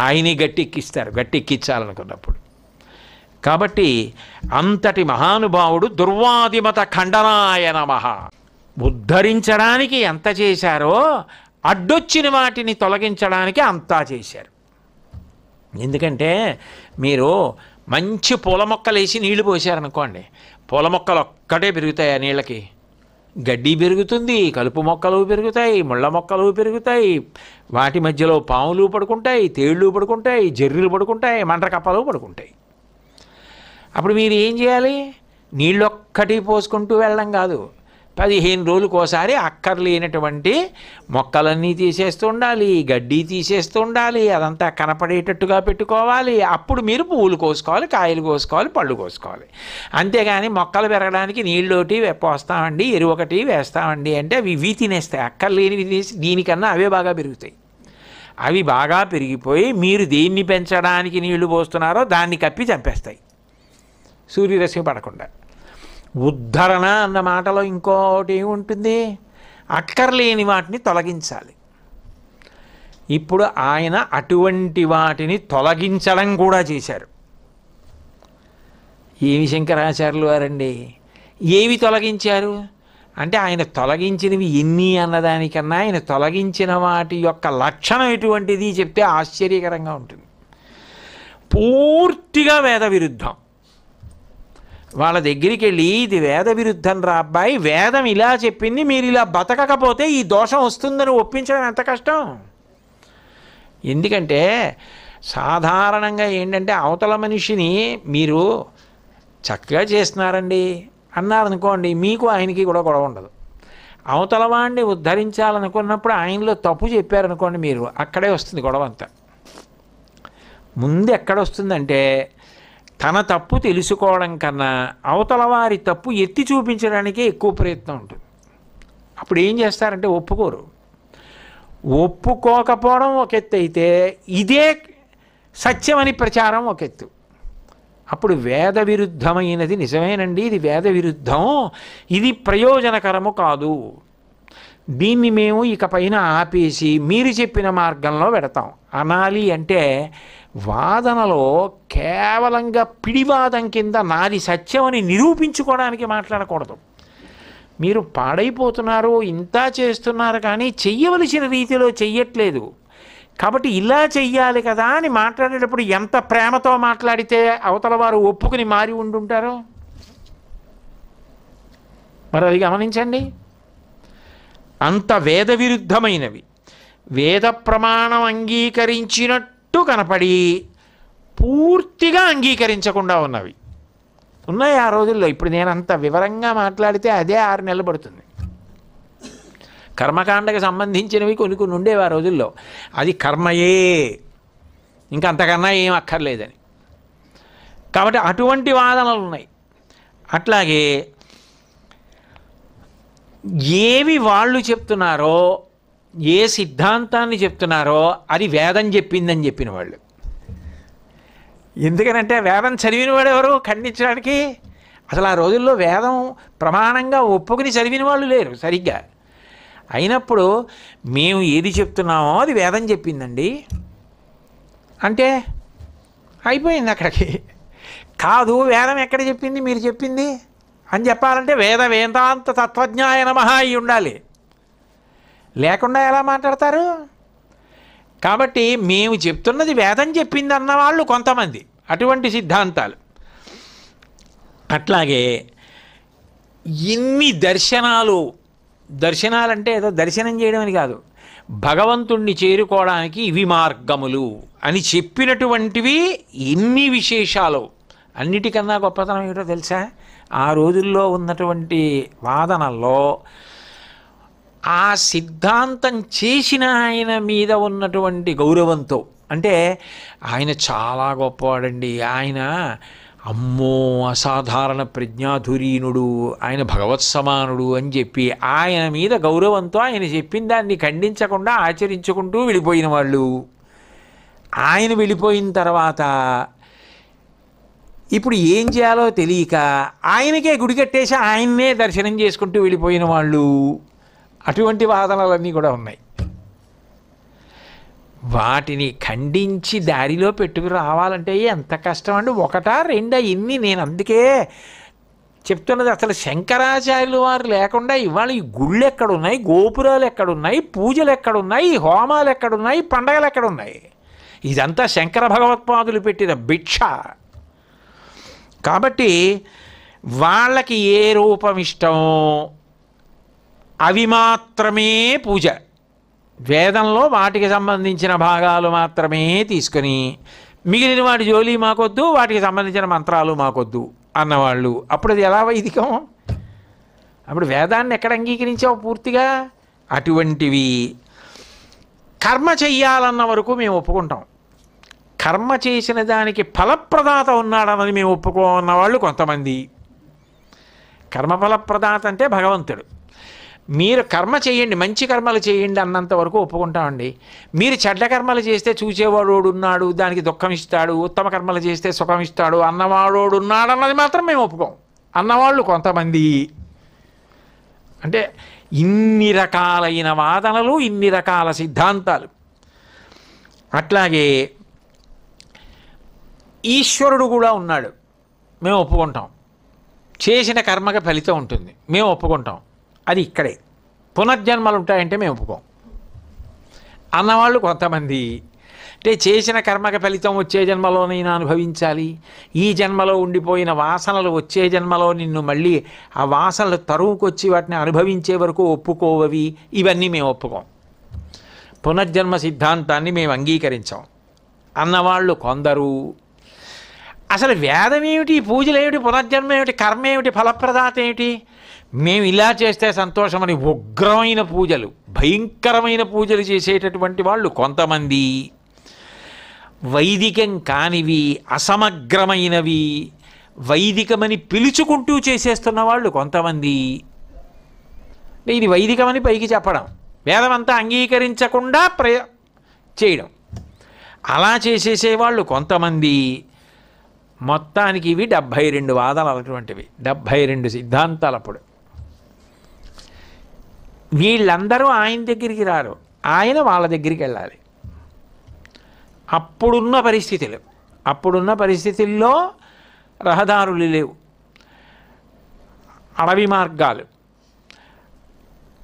ఆయనే గట్టెక్కిస్తారు, గట్టెక్కించాలనుకున్నప్పుడు. కాబట్టి అంతటి మహానుభావుడు దుర్వాదిమత ఖండనాయ నమః. ఉద్ధరించడానికి ఎంత చేశారో అడ్డొచ్చిన వాటిని తొలగించడానికి అంతా చేశారు. ఎందుకంటే మీరు మంచి పూల మొక్కలు వేసి నీళ్లు పోసారనుకోండి, పూల మొక్కలు ఒక్కటే పెరుగుతాయి ఆ నీళ్ళకి. గడ్డి పెరుగుతుంది, కలుపు మొక్కలు పెరుగుతాయి, ముళ్ళ మొక్కలు పెరుగుతాయి, వాటి మధ్యలో పాములు పడుకుంటాయి, తేళ్ళు పడుకుంటాయి, జర్రీలు పడుకుంటాయి, మంటకప్పలు పడుకుంటాయి. అప్పుడు మీరు ఏం చేయాలి? నీళ్ళొక్కటి పోసుకుంటూ వెళ్ళడం కాదు, 15 రోజులకోసారి అక్కర్లేనటువంటి మొక్కలన్నీ తీసేస్తూ ఉండాలి, గడ్డి తీసేస్తూ ఉండాలి, అదంతా కనపడేటట్టుగా పెట్టుకోవాలి. అప్పుడు మీరు పువ్వులు కోసుకోవాలి, కాయలు కోసుకోవాలి, పళ్ళు కోసుకోవాలి. అంతేగాని మొక్కలు పెరగడానికి నీళ్ళోటి పోస్తామండి, ఎరువొకటి వేస్తామండి అంటే అవి తినేస్తాయి. అక్కర్లేనివి తీసి దీనికన్నా అవే బాగా పెరుగుతాయి. అవి బాగా పెరిగిపోయి మీరు దేన్ని పెంచడానికి నీళ్లు పోస్తున్నారో దాన్ని కప్పి చంపేస్తాయి సూర్యరశ్మి పడకుండా. ఉద్ధరణ అన్న మాటలో ఇంకోటి ఏముంటుంది? అక్కర్లేని వాటిని తొలగించాలి. ఇప్పుడు ఆయన అటువంటి వాటిని తొలగించడం కూడా చేశారు. ఏమి శంకరాచార్యులు వారండి, ఏవి తొలగించారు అంటే ఆయన తొలగించినవి ఎన్ని అన్నదానికన్నా ఆయన తొలగించిన వాటి యొక్క లక్షణం ఎటువంటిది చెప్తే ఆశ్చర్యకరంగా ఉంటుంది. పూర్తిగా వేద విరుద్ధం. వాళ్ళ దగ్గరికి వెళ్ళి ఇది వేద విరుద్ధం రా అబ్బాయి, వేదం ఇలా చెప్పింది, మీరు ఇలా బతకకపోతే ఈ దోషం వస్తుందని ఒప్పించడం ఎంత కష్టం. ఎందుకంటే సాధారణంగా ఏంటంటే అవతల మనిషిని మీరు చక్కగా చేస్తున్నారండి అన్నారనుకోండి, మీకు ఆయనకి కూడా గొడవ ఉండదు. అవతల వాడిని ఉద్ధరించాలనుకున్నప్పుడు ఆయనలో తప్పు చెప్పారనుకోండి, మీరు అక్కడే వస్తుంది గొడవ అంతా. ముందు ఎక్కడొస్తుందంటే తన తప్పు తెలుసుకోవడం కన్నా అవతల వారి తప్పు ఎత్తి చూపించడానికే ఎక్కువ ప్రయత్నం ఉంటుంది. అప్పుడు ఏం చేస్తారంటే ఒప్పుకోరు. ఒప్పుకోకపోవడం ఒక ఎత్తు అయితే ఇదే సత్యమని ప్రచారం ఒక ఎత్తు. అప్పుడు వేద విరుద్ధమైనది నిజమేనండి, ఇది వేద విరుద్ధం, ఇది ప్రయోజనకరము కాదు, దీన్ని మేము ఇక పైన ఆపేసి మీరు చెప్పిన మార్గంలో పెడతాం అనాలి. అంటే వాదనలో కేవలంగా పిడివాదం కింద నాది సత్యమని నిరూపించుకోవడానికి మాట్లాడకూడదు. మీరు పాడైపోతున్నారు, ఇంత చేస్తున్నారు కానీ చెయ్యవలసిన రీతిలో చెయ్యట్లేదు, కాబట్టి ఇలా చెయ్యాలి కదా అని మాట్లాడేటప్పుడు ఎంత ప్రేమతో మాట్లాడితే అవతల వారు ఒప్పుకుని మారి ఉండుంటారో మరి అది గమనించండి. అంత వేద విరుద్ధమైనవి, వేద ప్రమాణం అంగీకరించినట్టు కనపడి పూర్తిగా అంగీకరించకుండా ఉన్నవి ఉన్నాయి ఆ రోజుల్లో. ఇప్పుడు నేను అంత వివరంగా మాట్లాడితే అదే 6 నెలలు పడుతుంది. కర్మకాండకు సంబంధించినవి కొన్ని ఉండేవి ఆ రోజుల్లో, అది కర్మయే, ఇంకా అంతకన్నా ఏం అక్కర్లేదని. కాబట్టి అటువంటి వాదనలు ఉన్నాయి. అట్లాగే ఏవి వాళ్ళు చెప్తున్నారో, ఏ సిద్ధాంతాన్ని చెప్తున్నారో అది వేదం చెప్పిందని చెప్పిన వాళ్ళు. ఎందుకనంటే వేదం చదివిన వాడు ఎవరు ఖండించడానికి? అసలు ఆ రోజుల్లో వేదం ప్రమాణంగా ఒప్పుకుని చదివిన వాళ్ళు లేరు సరిగ్గా. అయినప్పుడు మేము ఏది చెప్తున్నామో అది వేదం చెప్పిందండి అంటే అయిపోయింది అక్కడికి. కాదు, వేదం ఎక్కడ చెప్పింది, మీరు చెప్పింది అని చెప్పాలంటే వేద వేదాంత తత్వజ్ఞాయ నమః అయి ఉండాలి, లేకుండా ఎలా మాట్లాడతారు? కాబట్టి మేము చెప్తున్నది వేదం చెప్పింది అన్నవాళ్ళు కొంతమంది, అటువంటి సిద్ధాంతాలు. అట్లాగే ఇన్ని దర్శనాలంటే ఏదో దర్శనం చేయడం అని కాదు, భగవంతుణ్ణి చేరుకోవడానికి ఇవి మార్గములు అని చెప్పినటువంటివి ఎన్ని విశేషాలు. అన్నిటికన్నా గొప్పతనం ఏమిటో తెలుసా? ఆ రోజుల్లో ఉన్నటువంటి వాదనల్లో ఆ సిద్ధాంతం చేసిన ఆయన మీద ఉన్నటువంటి గౌరవంతో, అంటే ఆయన చాలా గొప్పవాడండి, ఆయన అమ్మో అసాధారణ ప్రజ్ఞాధురీనుడు, ఆయన భగవత్ సమానుడు అని చెప్పి ఆయన మీద గౌరవంతో ఆయన చెప్పిన దాన్ని ఖండించకుండా ఆచరించుకుంటూ వెళ్ళిపోయిన వాళ్ళు. ఆయన వెళ్ళిపోయిన తర్వాత ఇప్పుడు ఏం చేయాలో తెలియక ఆయనకే గుడి కట్టేసి ఆయన్నే దర్శనం చేసుకుంటూ వెళ్ళిపోయిన వాళ్ళు. అటువంటి వాదనలన్నీ కూడా ఉన్నాయి. వాటిని ఖండించి దారిలో పెట్టుకు రావాలంటే ఎంత కష్టం అండి. 1, 2 ఇన్ని. నేను అందుకే చెప్తున్నది, అసలు శంకరాచార్యులు వారు లేకుండా ఇవాళ ఈ గుళ్ళు ఎక్కడున్నాయి, గోపురాలు ఎక్కడున్నాయి, పూజలు ఎక్కడున్నాయి, హోమాలు ఎక్కడున్నాయి, పండగలు ఎక్కడున్నాయి? ఇదంతా శంకర భగవత్పాదులు పెట్టిన భిక్ష. కాబట్టి వాళ్ళకి ఏ రూపం ఇష్టమో అవి మాత్రమే పూజ. వేదంలో వాటికి సంబంధించిన భాగాలు మాత్రమే తీసుకొని మిగిలిన వాటి జోలి మాకొద్దు, వాటికి సంబంధించిన మంత్రాలు మాకొద్దు అన్నవాళ్ళు అప్పుడు అది ఎలా వైదికం? అప్పుడు వేదాన్ని ఎక్కడ అంగీకరించావు పూర్తిగా? అటువంటివి కర్మ చెయ్యాలన్న వరకు మేము ఒప్పుకుంటాం. కర్మ చేసిన దానికి ఫలప్రదాత ఉన్నాడన్నది మేము ఒప్పుకోన్న వాళ్ళు కొంతమంది. కర్మఫలప్రదాత అంటే భగవంతుడు. మీరు కర్మ చేయండి, మంచి కర్మలు చేయండి అన్నంత వరకు ఒప్పుకుంటామండి. మీరు చెడ్డ కర్మలు చేస్తే చూచేవాడు ఉన్నాడు, దానికి దుఃఖం ఇస్తాడు, ఉత్తమ కర్మలు చేస్తే సుఖం ఇస్తాడు అన్నవాడు ఉన్నాడు అన్నది మాత్రం మేము ఒప్పుకోం అన్నవాళ్ళు కొంతమంది. అంటే ఇన్ని రకాలైన వాదనలు, ఇన్ని రకాల సిద్ధాంతాలు. అట్లాగే ఈశ్వరుడు కూడా ఉన్నాడు, మేము ఒప్పుకుంటాం. చేసిన కర్మకి ఫలితం ఉంటుంది, మేము ఒప్పుకుంటాం. అది ఇక్కడే. పునర్జన్మలు ఉంటాయంటే మేము ఒప్పుకోం అన్నవాళ్ళు కొంతమంది. అంటే చేసిన కర్మకి ఫలితం వచ్చే జన్మలోనైనా అనుభవించాలి, ఈ జన్మలో ఉండిపోయిన వాసనలు వచ్చే జన్మలో నిన్ను మళ్ళీ ఆ వాసనలు తరువుకొచ్చి వాటిని అనుభవించే వరకు ఒప్పుకోవవి, ఇవన్నీ మేము ఒప్పుకోం. పునర్జన్మ సిద్ధాంతాన్ని మేము అంగీకరించాం అన్నవాళ్ళు కొందరు. అసలు వేదం ఏమిటి, పూజలు ఏమిటి, పునర్జన్మ ఏమిటి, కర్మ ఏమిటి, ఫలప్రదాత ఏమిటి, మేము ఇలా చేస్తే సంతోషమని ఉగ్రమైన పూజలు, భయంకరమైన పూజలు చేసేటటువంటి వాళ్ళు కొంతమంది. వైదికం కానివి, అసమగ్రమైనవి వైదికమని పిలుచుకుంటూ చేసేస్తున్న వాళ్ళు కొంతమంది. ఇది వైదికమని పైకి చెప్పడం, వేదమంతా అంగీకరించకుండా చేయడం, అలా చేసేసేవాళ్ళు కొంతమంది. మొత్తానికి ఇవి 72 వాదనలు అటువంటివి, 72 సిద్ధాంతాలు. అప్పుడు వీళ్ళందరూ ఆయన దగ్గరికి రారు, ఆయన వాళ్ళ దగ్గరికి వెళ్ళాలి. అప్పుడున్న పరిస్థితుల్లో రహదారులు లేవు, అడవి మార్గాలు.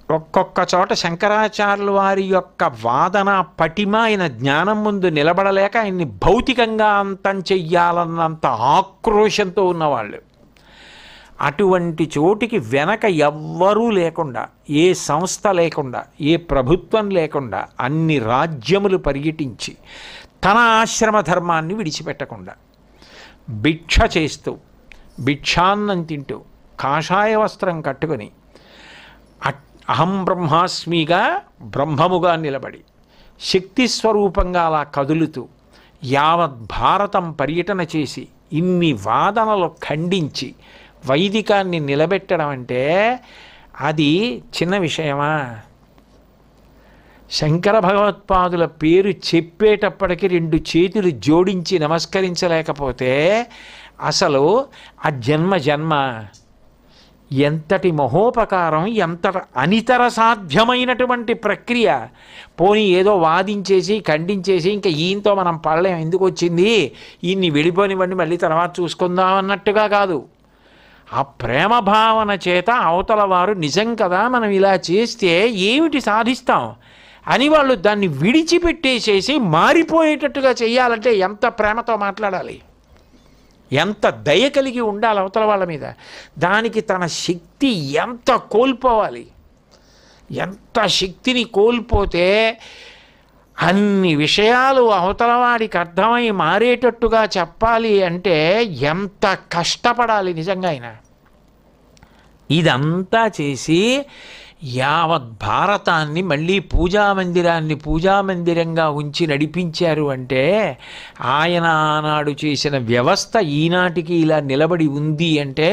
ఒక్కొక్క చోట శంకరాచార్యుల వారి యొక్క వాదన పటిమ, ఆయన జ్ఞానం ముందు నిలబడలేక ఆయన్ని భౌతికంగా అంతం చెయ్యాలన్నంత ఆక్రోశంతో ఉన్నవాళ్ళు. అటువంటి చోటికి వెనక ఎవ్వరూ లేకుండా, ఏ సంస్థ లేకుండా, ఏ ప్రభుత్వం లేకుండా, అన్ని రాజ్యములు పర్యటించి తన ఆశ్రమ ధర్మాన్ని విడిచిపెట్టకుండా భిక్ష చేస్తూ, భిక్షాన్నం తింటూ, కాషాయ వస్త్రం కట్టుకొని అహం బ్రహ్మాస్మిగా బ్రహ్మముగా నిలబడి శక్తి స్వరూపంగా అలా కదులుతూ యావత్ భారతం పర్యటన చేసి ఇన్ని వాదనలు ఖండించి వైదికాన్ని నిలబెట్టడం అంటే అది చిన్న విషయమా? శంకర భగవత్పాదుల పేరు చెప్పేటప్పటికి 2 చేతులు జోడించి నమస్కరించలేకపోతే అసలు ఆ జన్మ ఎంతటి మహోపకారం, ఎంత అనితర సాధ్యమైనటువంటి ప్రక్రియ. పోనీ ఏదో వాదించేసి ఖండించేసి ఇంకా ఈయనతో మనం పడలేం, ఎందుకు వచ్చింది, ఈయన్ని వెళ్ళిపోనివ్వండి మళ్ళీ తర్వాత చూసుకుందాం అన్నట్టుగా కాదు. ఆ ప్రేమ భావన చేత అవతల వారు నిజం కదా మనం ఇలా చేస్తే ఏమిటి సాధిస్తాం అని వాళ్ళు దాన్ని విడిచిపెట్టేసేసి మారిపోయేటట్టుగా చేయాలంటే ఎంత ప్రేమతో మాట్లాడాలి, ఎంత దయ కలిగి ఉండాలి అవతల వాళ్ళ మీద. దానికి తన శక్తి ఎంత కోల్పోవాలి, ఎంత శక్తిని కోల్పోతే అన్ని విషయాలు అవతల వాడికి అర్థమై మారేటట్టుగా చెప్పాలి అంటే ఎంత కష్టపడాలి నిజంగా ఆయన. ఇదంతా చేసి యావత్ భారతాన్ని మళ్ళీ పూజామందిరంగా ఉంచి నడిపించారు అంటే ఆయన ఆనాడు చేసిన వ్యవస్థ ఈనాటికి ఇలా నిలబడి ఉంది అంటే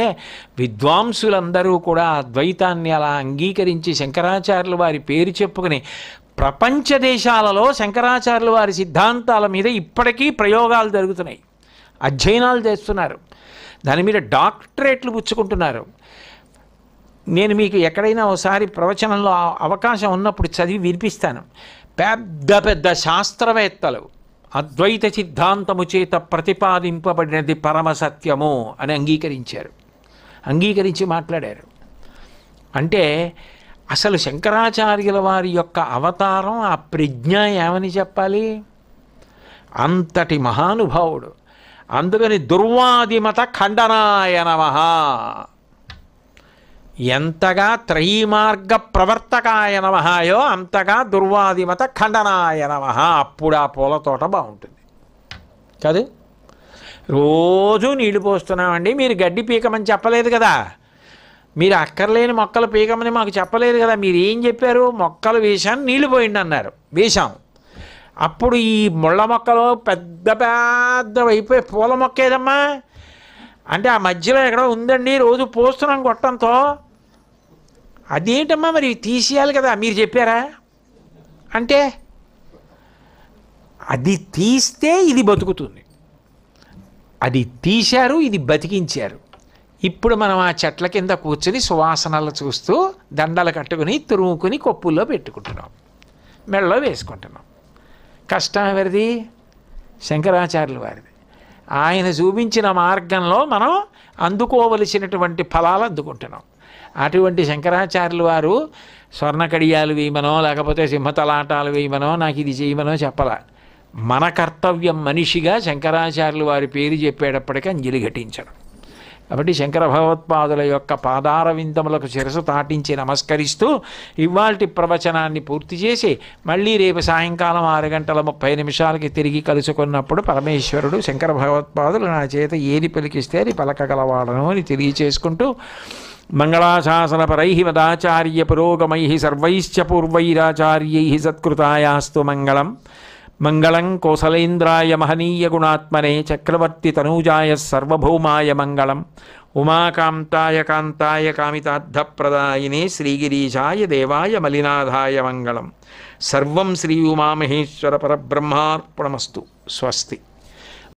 విద్వాంసులందరూ కూడా అద్వైతాన్ని అలా అంగీకరించి శంకరాచార్యుల వారి పేరు చెప్పుకుని ప్రపంచ దేశాలలో శంకరాచార్యుల వారి సిద్ధాంతాల మీద ఇప్పటికీ ప్రయోగాలు జరుగుతున్నాయి, అధ్యయనాలు చేస్తున్నారు, దాని మీద డాక్టరేట్లు పుచ్చుకుంటున్నారు. నేను మీకు ఎక్కడైనా ఒకసారి ప్రవచనంలో అవకాశం ఉన్నప్పుడు చదివి వినిపిస్తాను. పెద్ద పెద్ద శాస్త్రవేత్తలు అద్వైత సిద్ధాంతము చేత ప్రతిపాదింపబడినది పరమసత్యము అని అంగీకరించి మాట్లాడారు. అంటే అసలు శంకరాచార్యుల వారి యొక్క అవతారం, ఆ ప్రజ్ఞ ఏమని చెప్పాలి, అంతటి మహానుభావుడు. అందుకని దుర్వాదిమత ఖండనాయ నమః, ఎంతగా త్రయీమార్గ ప్రవర్తకాయ నమహాయో అంతగా దుర్వాదిమత ఖండనాయ నమః. అప్పుడు ఆ పూల తోట బాగుంటుంది కాదు. రోజు నీళ్లు పోస్తున్నామండి, మీరు గడ్డి పీకమని చెప్పలేదు కదా, మీరు అక్కర్లేని మొక్కలు పీకమని మాకు చెప్పలేదు కదా, మీరు ఏం చెప్పారు? మొక్కలు వేశాను, నీళ్లు పోయిండి అన్నారు. వేశాం. అప్పుడు ఈ ముళ్ళ మొక్కలు పెద్ద పెద్దవైపోయి పూల మొక్క ఏదమ్మా అంటే ఆ మధ్యలో ఎక్కడో ఉందండి, రోజు పోస్తున్నాం గొట్టంతో. అదేంటమ్మా మరి తీసేయాలి కదా, మీరు చెప్పారా అంటే అది తీస్తే ఇది బతుకుతుంది. అది తీశారు, ఇది బతికించారు. ఇప్పుడు మనం ఆ చెట్ల కింద కూర్చొని సువాసనలు చూస్తూ దండలు కట్టుకుని తురుముకుని కొప్పుల్లో పెట్టుకుంటున్నాం, మెడలో వేసుకుంటున్నాం. కష్టం ఎవరిది? శంకరాచార్యుల వారిది. ఆయన చూపించిన మార్గంలో మనం అందుకోవలసినటువంటి ఫలాలు అందుకుంటున్నాం. అటువంటి శంకరాచార్యుల వారు స్వర్ణ కడియాలు వేయమనో లేకపోతే సింహతలాటాలు వేయమనో నాకు ఇది చేయమనో చెప్పాల. మన కర్తవ్యం మనిషిగా శంకరాచార్యుల వారి పేరు చెప్పేటప్పటికీ అంజలి ఘటించడం. కాబట్టి శంకర భగవత్పాదుల యొక్క పాదార విందములకు శిరసు తాటించి నమస్కరిస్తూ ఇవాల్టి ప్రవచనాన్ని పూర్తి చేసి మళ్ళీ రేపు సాయంకాలం 6:30 తిరిగి కలుసుకున్నప్పుడు పరమేశ్వరుడు శంకర భగవత్పాదులు నా చేత ఏది పలికిస్తే అది పలకగలవాడను అని తెలియచేసుకుంటూ మంగళాశాసనపరై మదాచార్య పురోగమై సర్వైశ్చ పూర్వైరాచార్యై సత్కృతాయాస్తు మంగళం. మంగళం కోసలేంద్రాయ మహనీయ గుణాత్మనే చక్రవర్తి తనూజాయ సర్వభౌమాయ మంగళం. ఉమాకాంతాయ కాంతాయ కామితార్థప్రదాయినే శ్రీగిరీశాయ దేవాయ మలినాథాయ మంగళం. సర్వం శ్రీ ఉమామహేశ్వర పరబ్రహ్మార్పణమస్తు. స్వస్తి.